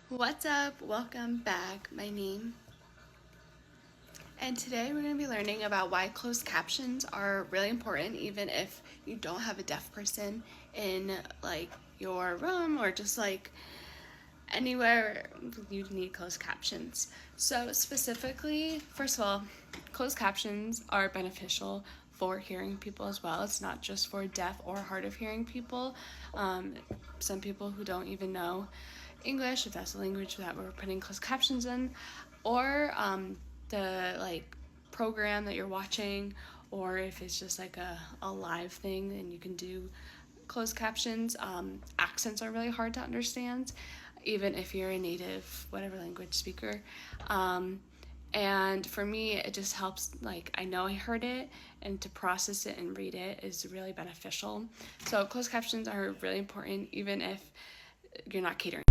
What's up? Welcome back. My name. And today we're going to be learning about why closed captions are really important even if you don't have a deaf person in your room or just anywhere you need closed captions. So specifically, first of all, closed captions are beneficial for hearing people as well. It's not just for deaf or hard of hearing people. Some people who don't even know English, if that's the language that we're putting closed captions in, or the program that you're watching, or if it's just a live thing and you can do closed captions. Accents are really hard to understand, even if you're a native, whatever language speaker. And for me, it just helps, I know I heard it, and to process it and read it is really beneficial. So closed captions are really important, even if you're not catering